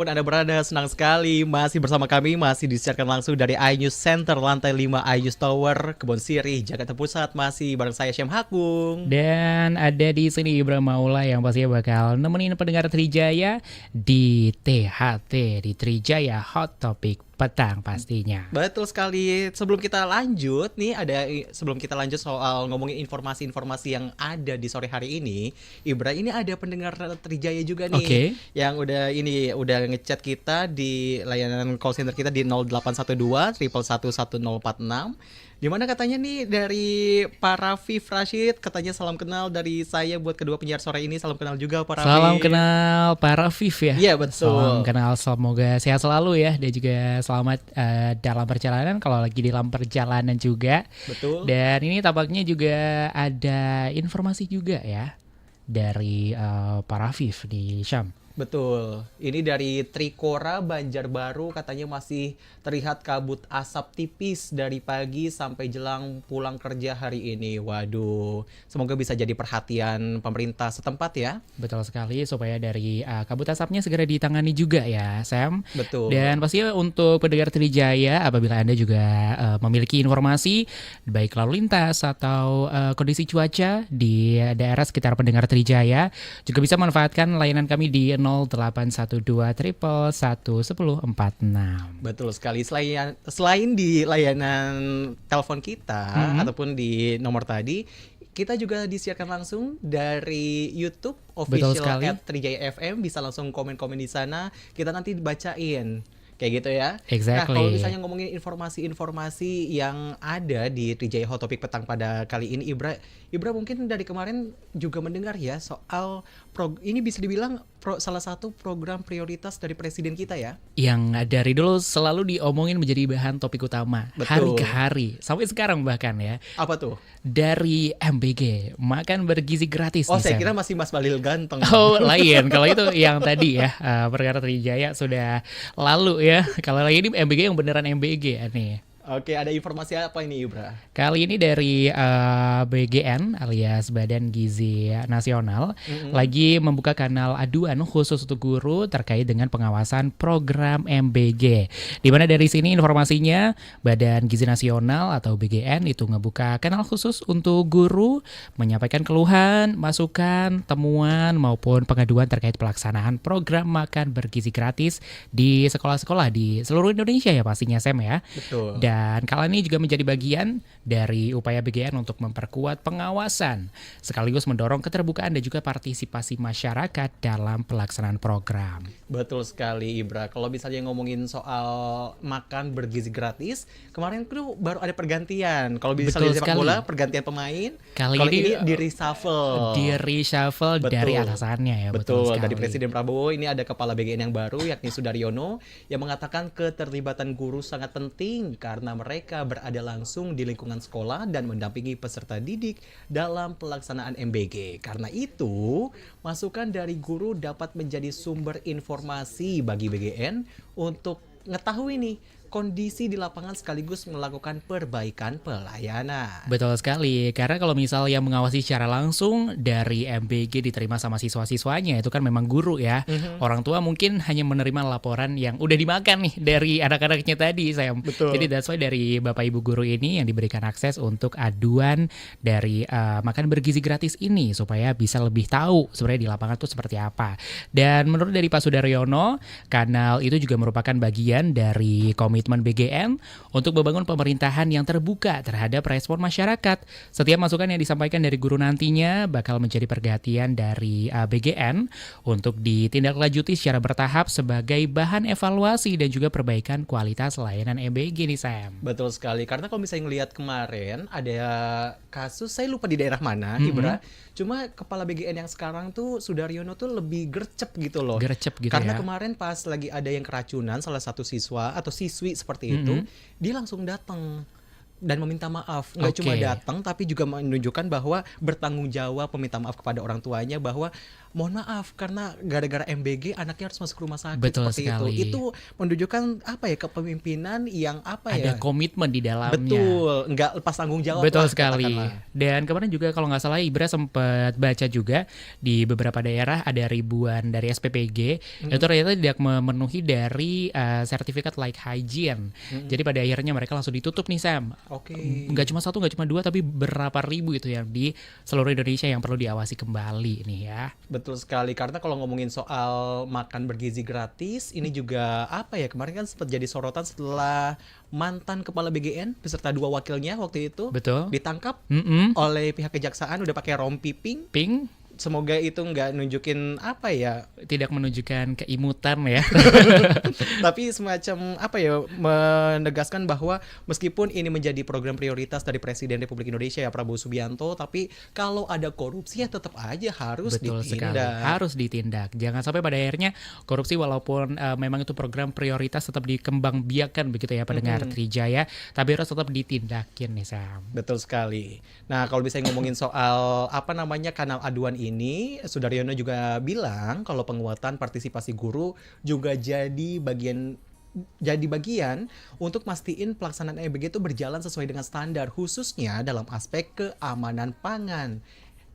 Pun Anda berada, senang sekali masih bersama kami, masih disiarkan langsung dari iNews Center lantai 5 iNews Tower, Kebon Sirih, Jakarta Pusat, masih bareng saya Syam Hakung. Dan ada di sini Ibra Maula yang pastinya bakal nemenin pendengar Trijaya di THT, di Trijaya Hot Topic petang pastinya. Betul sekali. Sebelum kita lanjut nih, sebelum kita lanjut soal ngomongin informasi-informasi yang ada di sore hari ini, Ibra, ini ada pendengar Trijaya juga nih Oke. yang udah ngechat kita di layanan call center kita di 0812 111 1046. Dimana katanya nih dari Pak Rafif Rashid, katanya salam kenal dari saya buat kedua penyiar sore ini. Salam kenal juga Pak Rafif. Salam kenal Pak Rafif ya. Iya betul. Salam kenal, semoga sehat selalu ya. Dan juga selamat dalam perjalanan, kalau lagi dalam perjalanan juga. Betul. Dan ini tampaknya juga ada informasi juga ya dari Pak Rafif di Syam. Betul, ini dari Trikora Banjarbaru, katanya masih terlihat kabut asap tipis dari pagi sampai jelang pulang kerja hari ini. Waduh, semoga bisa jadi perhatian pemerintah setempat ya. Betul sekali, supaya dari kabut asapnya segera ditangani juga ya Sam. Betul. Dan pastinya untuk pendengar Trijaya, apabila Anda juga memiliki informasi baik lalu lintas atau kondisi cuaca di daerah sekitar pendengar Trijaya, juga bisa manfaatkan layanan kami di 0812 111 1046. Betul sekali. Selain di layanan telepon kita ataupun di nomor tadi, kita juga disiarkan langsung dari YouTube official @Trijaya FM. Bisa langsung komen-komen di sana. Kita nanti dibacain. Kayak gitu ya. Exactly. Nah, kalau misalnya ngomongin informasi-informasi yang ada di Trijaya Hot Topic petang pada kali ini, Ibra mungkin dari kemarin juga mendengar ya soal ini bisa dibilang salah satu program prioritas dari presiden kita ya. Yang dari dulu selalu diomongin menjadi bahan topik utama. Betul. Hari ke hari, sampai sekarang bahkan ya. Apa tuh? Dari MBG, makan bergizi gratis. Oh, saya kira masih Mas Balil ganteng. Oh, lain. Kalau itu yang tadi ya, perkara Trijaya sudah lalu ya. Kalau lagi ini MBG yang beneran MBG nih. Oke, ada informasi apa ini Ibra? Kali ini dari BGN alias Badan Gizi Nasional lagi membuka kanal aduan khusus untuk guru terkait dengan pengawasan program MBG. Di mana dari sini informasinya Badan Gizi Nasional atau BGN itu ngebuka kanal khusus untuk guru menyampaikan keluhan, masukan, temuan maupun pengaduan terkait pelaksanaan program makan bergizi gratis di sekolah-sekolah di seluruh Indonesia ya pastinya Sam ya. Betul. Dan kala ini juga menjadi bagian dari upaya BGN untuk memperkuat pengawasan, sekaligus mendorong keterbukaan dan juga partisipasi masyarakat dalam pelaksanaan program. Betul sekali Ibra. Kalau misalnya ngomongin soal makan bergizi gratis, kemarin tuh baru ada pergantian. Kalau misalnya sepak bola, pergantian pemain. Kali ini di reshuffle. Di reshuffle dari atasannya ya. Betul, dari Presiden Prabowo ini ada kepala BGN yang baru yakni Sudaryono yang mengatakan keterlibatan guru sangat penting karena mereka berada langsung di lingkungan sekolah dan mendampingi peserta didik dalam pelaksanaan MBG. Karena itu, masukan dari guru dapat menjadi sumber informasi bagi BGN untuk mengetahui nih kondisi di lapangan sekaligus melakukan perbaikan pelayanan. Betul sekali, karena kalau misal yang mengawasi secara langsung dari MBG diterima sama siswa-siswanya itu kan memang guru ya. Orang tua mungkin hanya menerima laporan yang udah dimakan nih dari anak-anaknya tadi saya. Jadi that's why dari Bapak Ibu guru ini yang diberikan akses untuk aduan dari makan bergizi gratis ini supaya bisa lebih tahu sebenarnya di lapangan tuh seperti apa. Dan menurut dari Pak Sudaryono, kanal itu juga merupakan bagian dari komitmen BGN untuk membangun pemerintahan yang terbuka terhadap respon masyarakat. Setiap masukan yang disampaikan dari guru nantinya bakal menjadi perhatian dari BGN untuk ditindaklanjuti secara bertahap sebagai bahan evaluasi dan juga perbaikan kualitas layanan MBG nih Sam. Betul sekali, karena kalau misalnya ngelihat kemarin ada kasus, saya lupa di daerah mana Ibra, cuma kepala BGN yang sekarang tuh Sudaryono tuh lebih gercep gitu loh. Gercep gitu karena ya. Kemarin pas lagi ada yang keracunan salah satu siswa atau siswi seperti itu, dia langsung datang dan meminta maaf. Nggak cuma Oke. datang tapi juga menunjukkan bahwa bertanggung jawab meminta maaf kepada orang tuanya bahwa mohon maaf karena gara-gara MBG anaknya harus masuk rumah sakit Betul seperti sekali. itu. Itu menunjukkan apa ya kepemimpinan yang apa Ada ya? komitmen di dalamnya. Betul, nggak lepas tanggung jawab Betul lah sekali. katakanlah. Dan kemarin juga kalau nggak salah Ibra sempat baca juga di beberapa daerah ada ribuan dari SPPG itu ternyata tidak memenuhi dari sertifikat like hygiene. Jadi pada akhirnya mereka langsung ditutup nih Sam. Oke. Nggak cuma satu, nggak cuma dua, tapi berapa ribu itu yang di seluruh Indonesia yang perlu diawasi kembali nih ya. Betul sekali, karena kalau ngomongin soal makan bergizi gratis, ini juga apa ya, kemarin kan sempat jadi sorotan setelah mantan kepala BGN beserta dua wakilnya waktu itu Betul. ditangkap Mm-mm. oleh pihak kejaksaan udah pakai rompi pink. Pink Semoga itu nggak nunjukin apa ya, tidak menunjukkan keimutan ya. tapi semacam apa ya, menegaskan bahwa meskipun ini menjadi program prioritas dari Presiden Republik Indonesia ya Prabowo Subianto, tapi kalau ada korupsi ya tetap aja harus Betul sekali, ditindak. harus ditindak. Jangan sampai pada akhirnya korupsi walaupun memang itu program prioritas tetap dikembangbiakan begitu ya pendengar Trijaya, tapi harus tetap ditindakin nih Sam. Betul sekali. Nah, kalau bisa ngomongin soal apa namanya kanal aduan ini, Sudaryono juga bilang kalau penguatan partisipasi guru juga jadi bagian untuk mastiin pelaksanaan EBG itu berjalan sesuai dengan standar, khususnya dalam aspek keamanan pangan.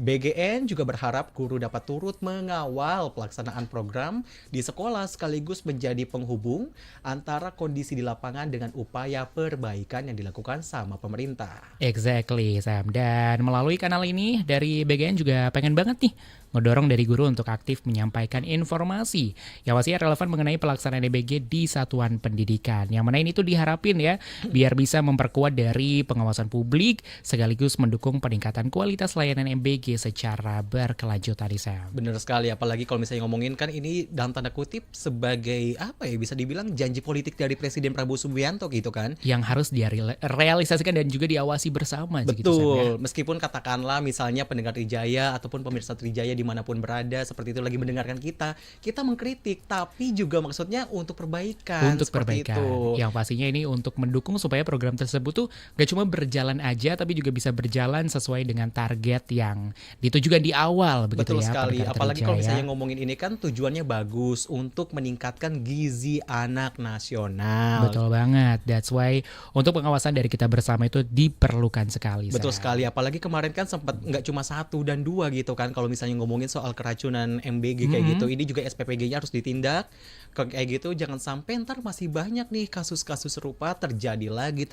BGN juga berharap guru dapat turut mengawal pelaksanaan program di sekolah sekaligus menjadi penghubung antara kondisi di lapangan dengan upaya perbaikan yang dilakukan sama pemerintah. Exactly Sam. Dan melalui kanal ini dari BGN juga pengen banget nih ngedorong dari guru untuk aktif menyampaikan informasi yang pastinya relevan mengenai pelaksanaan EBG di satuan pendidikan. Yang mana ini tuh diharapin ya biar bisa memperkuat dari pengawasan publik sekaligus mendukung peningkatan kualitas layanan EBG secara berkelanjutan nih Sam. Bener sekali, apalagi kalau misalnya ngomongin kan ini dalam tanda kutip sebagai apa ya, bisa dibilang janji politik dari Presiden Prabowo Subianto gitu kan. Yang harus direalisasikan dan juga diawasi bersama gitu, Sam, ya. Betul, meskipun katakanlah misalnya pendengar Trijaya ataupun pemirsa Trijaya dimanapun berada seperti itu lagi mendengarkan kita mengkritik, tapi juga maksudnya untuk perbaikan. Untuk seperti perbaikan. itu. Yang pastinya ini untuk mendukung supaya program tersebut tuh gak cuma berjalan aja tapi juga bisa berjalan sesuai dengan target yang ditujukan di awal begitu Betul ya. sekali, pendengar apalagi kalau Trijaya. misalnya ngomongin ini kan tujuannya bagus untuk meningkatkan gizi anak nasional. Betul banget. That's why untuk pengawasan dari kita bersama itu diperlukan sekali. Betul Sam. sekali, apalagi kemarin kan sempat nggak cuma 1 dan 2 gitu kan, kalau misalnya ngomongin soal keracunan MBG kayak gitu, ini juga SPPG-nya harus ditindak. Kayak gitu jangan sampai ntar masih banyak nih kasus-kasus serupa terjadi lagi.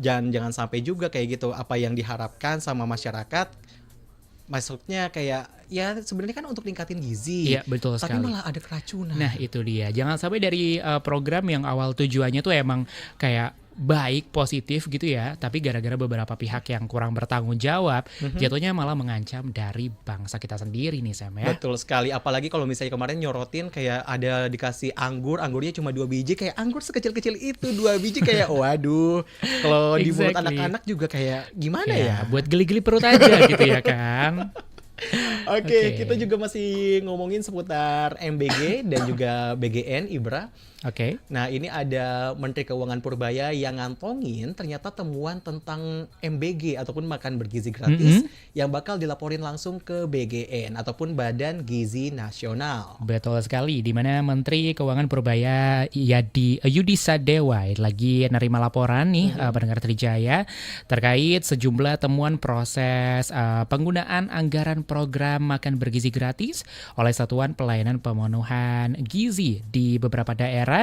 Jangan sampai juga kayak gitu apa yang diharapkan sama masyarakat. Maksudnya kayak ya sebenarnya kan untuk ningkatin gizi. Iya, betul Tapi sekali. malah ada keracunan. Nah itu dia, jangan sampai dari program yang awal tujuannya tuh emang kayak baik, positif gitu ya, tapi gara-gara beberapa pihak yang kurang bertanggung jawab, jatuhnya malah mengancam dari bangsa kita sendiri nih Sam ya. Betul sekali, apalagi kalau misalnya kemarin nyorotin kayak ada dikasih anggurnya cuma 2 biji, kayak anggur sekecil-kecil itu 2 biji kayak waduh, kalau di mulut Exactly. anak-anak juga kayak gimana Ya, ya? buat geli-geli perut aja gitu ya kan. Oke, Oke. kita juga masih ngomongin seputar MBG dan juga BGN, Ibra. Oke. Nah, ini ada Menteri Keuangan Purbaya yang ngantongin ternyata temuan tentang MBG ataupun makan bergizi gratis yang bakal dilaporin langsung ke BGN ataupun Badan Gizi Nasional. Betul sekali, di mana Menteri Keuangan Purbaya Yudi Sadewa lagi nerima laporan nih pendengar Trijaya terkait sejumlah temuan proses penggunaan anggaran program makan bergizi gratis oleh Satuan Pelayanan Pemenuhan Gizi di beberapa daerah,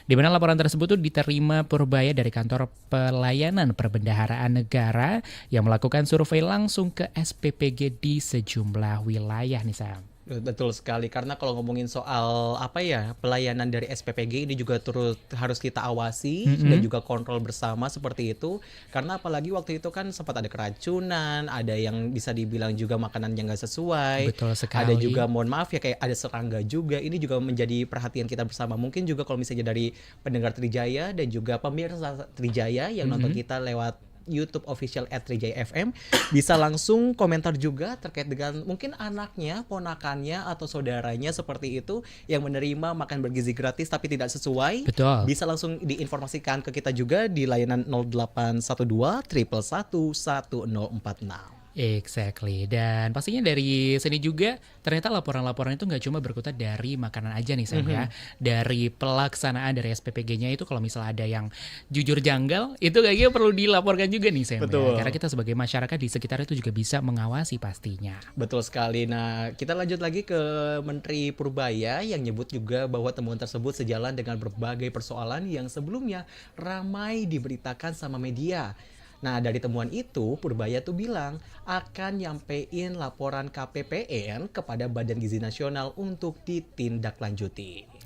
di mana laporan tersebut tuh diterima Purbaya dari Kantor Pelayanan Perbendaharaan Negara yang melakukan survei langsung ke SPPG di sejumlah wilayah nih Sam. Betul sekali, karena kalau ngomongin soal apa ya, pelayanan dari SPPG ini juga turut harus kita awasi dan juga kontrol bersama seperti itu. Karena apalagi waktu itu kan sempat ada keracunan, ada yang bisa dibilang juga makanan yang nggak sesuai. Betul sekali. Ada juga mohon maaf ya kayak ada serangga juga. Ini juga menjadi perhatian kita bersama. Mungkin juga kalau misalnya dari pendengar Trijaya dan juga pemirsa Trijaya yang nonton kita lewat YouTube official @trijaya_fm. Bisa langsung komentar juga terkait dengan mungkin anaknya, ponakannya atau saudaranya seperti itu yang menerima makan bergizi gratis tapi tidak sesuai. Betul. Bisa langsung diinformasikan ke kita juga di layanan 0812 111 1046. Exactly. Dan pastinya dari sini juga ternyata laporan-laporan itu nggak cuma berkutat dari makanan aja nih Sam ya. Dari pelaksanaan dari SPPG-nya itu kalau misalnya ada yang jujur janggal itu kayaknya perlu dilaporkan juga nih Sam Betul. ya. Karena kita sebagai masyarakat di sekitar itu juga bisa mengawasi pastinya. Betul sekali. Nah, kita lanjut lagi ke Menteri Purbaya yang nyebut juga bahwa temuan tersebut sejalan dengan berbagai persoalan yang sebelumnya ramai diberitakan sama media. Nah, dari temuan itu, Purbaya tuh bilang akan nyampein laporan KPPN kepada Badan Gizi Nasional untuk ditindaklanjuti.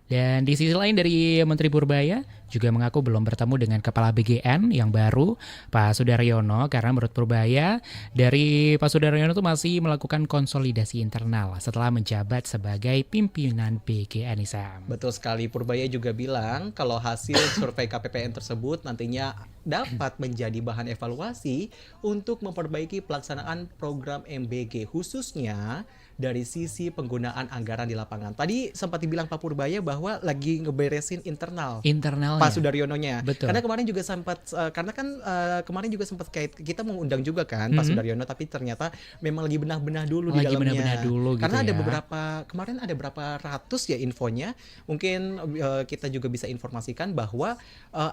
Dan di sisi lain dari Menteri Purbaya juga mengaku belum bertemu dengan Kepala BGN yang baru, Pak Sudaryono, karena menurut Purbaya dari Pak Sudaryono itu masih melakukan konsolidasi internal setelah menjabat sebagai pimpinan BGN nih Sam. Betul sekali, Purbaya juga bilang kalau hasil survei KPPN tersebut nantinya dapat menjadi bahan evaluasi untuk memperbaiki pelaksanaan program MBG khususnya dari sisi penggunaan anggaran di lapangan. Tadi sempat dibilang Pak Purbaya bahwa lagi ngeberesin Internalnya. Pak Sudaryononya. Betul. Karena kemarin juga sempat kemarin juga sempat kayak kita mengundang juga kan Pak Sudaryono, tapi ternyata memang lagi benah-benah dulu di Lagi dalamnya. benar-benar dulu gitu Karena ada ya. kemarin ada berapa ratus ya infonya. Mungkin kita juga bisa informasikan bahwa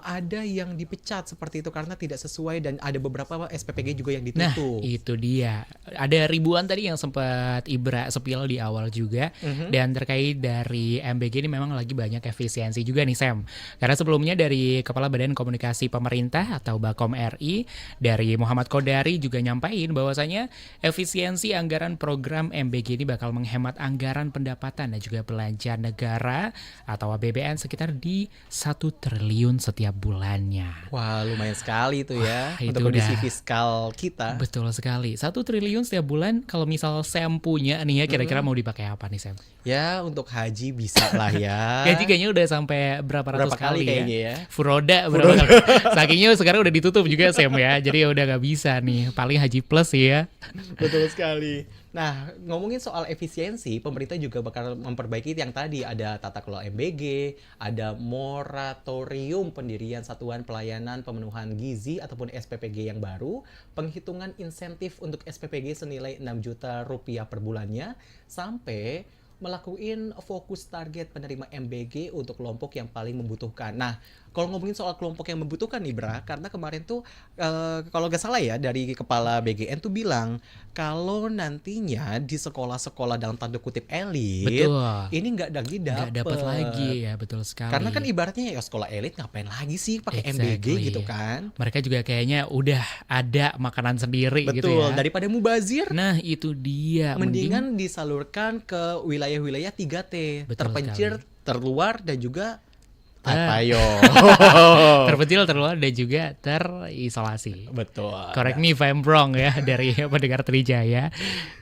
ada yang dipecat seperti itu karena tidak sesuai dan ada beberapa SPPG juga yang Nah, ditutup. itu dia. Ada ribuan tadi yang sempat Ibra spill di awal juga. Dan terkait dari MBG ini memang lagi banyak efisiensi juga nih Sam. Karena sebelumnya dari Kepala Badan Komunikasi Pemerintah atau Bakom RI, dari Muhammad Kodari juga nyampain bahwasanya efisiensi anggaran program MBG ini bakal menghemat anggaran pendapatan dan juga belanja negara atau APBN sekitar di 1 triliun setiap bulannya. Wah, lumayan sekali itu ya Wah, untuk itu kondisi udah. fiskal kita. Betul sekali. 1 triliun setiap bulan kalau misal Sam punya nih ya kira-kira mau dipakai apa nih Sam? Ya, untuk haji bisa lah ya. Gaji kayaknya udah sampai berapa ratus Berapa kali kali kayaknya ya. ya. Furoda berapa kali. Sakingnya sekarang udah ditutup juga Sam ya. Jadi udah gak bisa nih. Paling haji plus ya. Betul sekali. Nah, ngomongin soal efisiensi, pemerintah juga bakal memperbaiki yang tadi ada tata kelola MBG, ada moratorium pendirian satuan pelayanan pemenuhan gizi ataupun SPPG yang baru, penghitungan insentif untuk SPPG senilai 6 juta rupiah per bulannya, sampai melakukan fokus target penerima MBG untuk kelompok yang paling membutuhkan. Nah, kalau ngomongin soal kelompok yang membutuhkan nih Bra, karena kemarin tuh kalau nggak salah ya dari Kepala BGN tuh bilang kalau nantinya di sekolah-sekolah dalam tanda kutip elit, Betul. ini nggak Nggak dapat lagi ya, betul sekali. Karena kan ibaratnya ya sekolah elit ngapain lagi sih pakai MBG Exactly. gitu kan? Mereka juga kayaknya udah ada makanan sendiri gitu Betul, ya. daripada mubazir, Nah, itu dia. mendingan disalurkan ke wilayah-wilayah 3T, Betul terpencil, sekali. terluar dan juga Ah. ayo. Terpencil, terluar dan juga terisolasi. Betul. Correct me if I'm wrong ya dari pendengar Trijaya.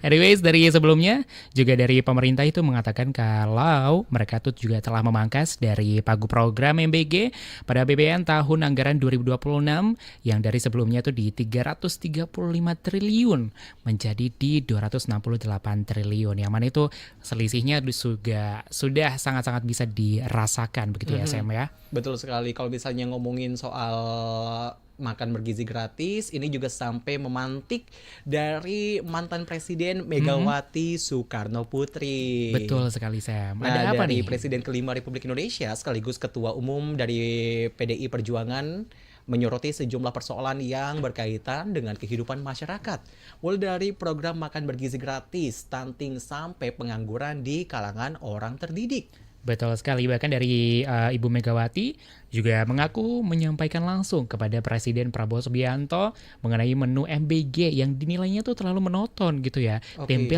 Anyways, dari sebelumnya juga dari pemerintah itu mengatakan kalau mereka tuh juga telah memangkas dari pagu program MBG pada APBN tahun anggaran 2026 yang dari sebelumnya tuh di 335 triliun menjadi di 268 triliun. Yang mana itu selisihnya juga sudah sangat-sangat bisa dirasakan begitu ya Sam ya. Betul sekali. Kalau misalnya ngomongin soal makan bergizi gratis, ini juga sampai memantik dari mantan Presiden Megawati Soekarno Putri. Betul sekali Sam. Nah, Ada apa dari nih? Presiden kelima Republik Indonesia sekaligus Ketua Umum dari PDI Perjuangan menyoroti sejumlah persoalan yang berkaitan dengan kehidupan masyarakat. Mulai dari program makan bergizi gratis, stunting sampai pengangguran di kalangan orang terdidik. Betul sekali, bahkan dari Ibu Megawati juga mengaku menyampaikan langsung kepada Presiden Prabowo Subianto mengenai menu MBG yang dinilainya tuh terlalu monoton gitu ya. Oke. Tempe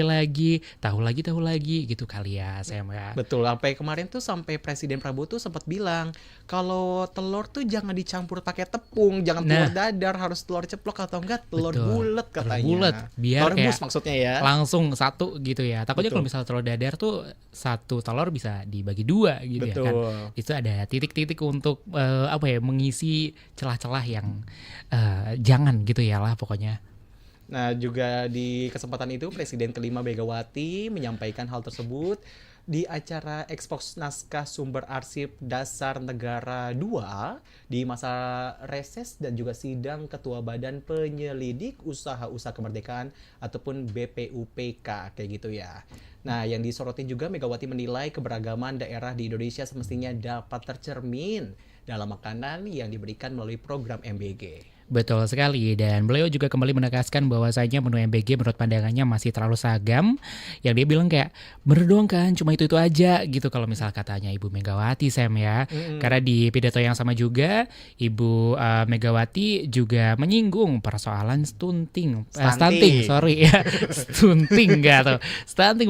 lagi, tahu lagi gitu kali ya Sam ya. Betul, sampai kemarin tuh sampai Presiden Prabowo tuh sempat bilang kalau telur tuh jangan dicampur pakai tepung, jangan telur dadar, harus telur ceplok atau enggak telur Betul. bulat Telur katanya. bulat, biar telur rebus kayak maksudnya ya. langsung satu gitu ya. Takutnya Betul. kalau misalnya telur dadar tuh satu telur bisa bisa dibagi dua gitu ya kan. Betul. Itu ada titik-titik untuk mengisi celah-celah yang jangan gitu ya lah pokoknya. Nah, juga di kesempatan itu Presiden kelima Megawati menyampaikan hal tersebut di acara ekspos naskah sumber arsip dasar negara 2 di masa reses dan juga sidang Ketua Badan Penyelidik Usaha-Usaha Kemerdekaan ataupun BPUPK kayak gitu ya. Nah, yang disorotin juga Megawati menilai keberagaman daerah di Indonesia semestinya dapat tercermin dalam makanan yang diberikan melalui program MBG. Betul sekali, dan beliau juga kembali menegaskan bahwasanya menu MBG menurut pandangannya masih terlalu sagam. Yang dia bilang kayak bener doang kan, cuma itu aja gitu kalau misal katanya Ibu Megawati Sam ya. Karena di pidato yang sama juga Ibu Megawati juga menyinggung persoalan stunting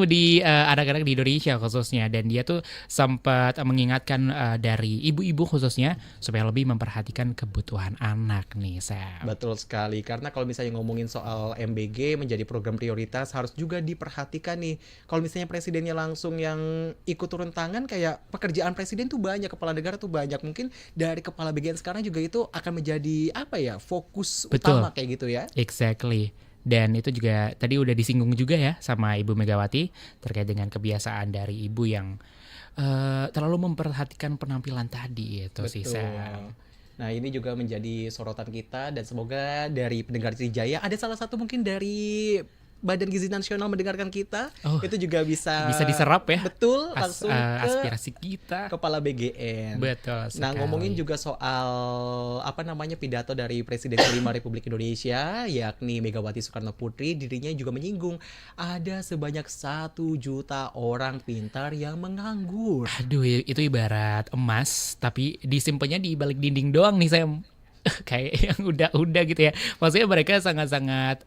di anak-anak di Indonesia khususnya, dan dia tuh sempat mengingatkan dari ibu-ibu khususnya supaya lebih memperhatikan kebutuhan anak nih. Sam. Betul sekali, karena kalau misalnya ngomongin soal MBG menjadi program prioritas harus juga diperhatikan nih. Kalau misalnya presidennya langsung yang ikut turun tangan, kayak pekerjaan presiden tuh banyak, kepala negara tuh banyak. Mungkin dari kepala bagian sekarang juga itu akan menjadi fokus utama kayak gitu ya. Exactly. Dan itu juga tadi udah disinggung juga ya sama Ibu Megawati terkait dengan kebiasaan dari ibu yang terlalu memperhatikan penampilan tadi itu sih Sam. Nah, ini juga menjadi sorotan kita dan semoga dari pendengar Trijaya ada salah satu mungkin dari Badan Gizi Nasional mendengarkan kita, itu juga bisa diserap ya. Betul, langsung ke aspirasi kita. Kepala BGN. Betul sekali. Nah, ngomongin juga soal pidato dari Presiden kelima Republik Indonesia, yakni Megawati Soekarno Putri, dirinya juga menyinggung ada sebanyak 1 juta orang pintar yang menganggur. Aduh, itu ibarat emas tapi disimpannya di balik dinding doang nih Sam. Kayak yang udah gitu ya. Maksudnya mereka sangat-sangat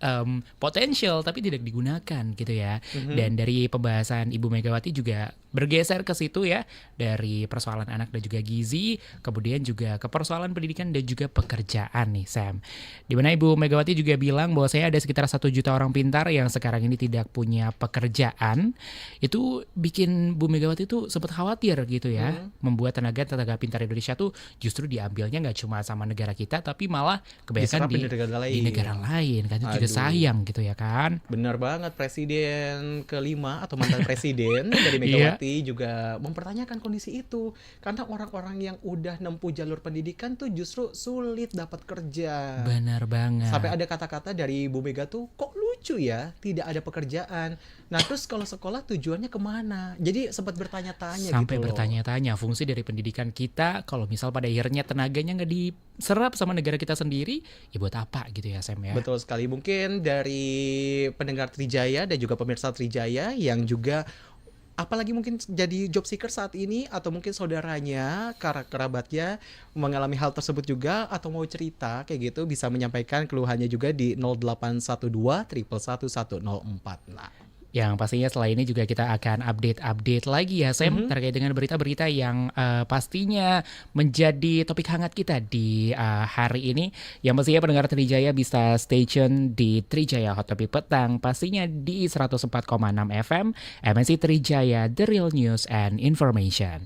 potensial tapi tidak digunakan gitu ya. Dan dari pembahasan Ibu Megawati juga bergeser ke situ ya, dari persoalan anak dan juga gizi, kemudian juga ke persoalan pendidikan dan juga pekerjaan nih Sam. Dimana Ibu Megawati juga bilang bahwa saya ada sekitar 1 juta orang pintar yang sekarang ini tidak punya pekerjaan. Itu bikin Bu Megawati tuh sempat khawatir gitu ya, membuat tenaga pintar Indonesia tuh justru diambilnya nggak cuma sama negara kita tapi malah kebanyakan di negara lain kan. Itu juga sayang gitu ya kan. Benar banget, Presiden kelima atau mantan presiden dari Megawati juga mempertanyakan kondisi itu, karena orang-orang yang udah nempuh jalur pendidikan tuh justru sulit dapat kerja. Benar banget. Sampai ada kata-kata dari Bu Mega tuh, kok lucu ya tidak ada pekerjaan. Nah, terus kalau sekolah tujuannya kemana? Jadi sempat bertanya-tanya sampai gitu bertanya-tanya fungsi dari pendidikan kita kalau misal pada akhirnya tenaganya nggak diserap sama negara kita sendiri, ya buat apa gitu ya Sam ya. Betul sekali. Mungkin dari pendengar Trijaya dan juga pemirsa Trijaya yang juga apalagi mungkin jadi job seeker saat ini, atau mungkin saudaranya, kerabatnya mengalami hal tersebut juga, atau mau cerita kayak gitu, bisa menyampaikan keluhannya juga di 0812 111 1004. Nah, yang pastinya setelah ini juga kita akan update lagi ya Sam, terkait dengan berita-berita yang pastinya menjadi topik hangat kita di hari ini. Yang pastinya pendengar Trijaya bisa stay tune di Trijaya Hot Topic Petang, pastinya di 104,6 FM MNC Trijaya, The Real News and Information.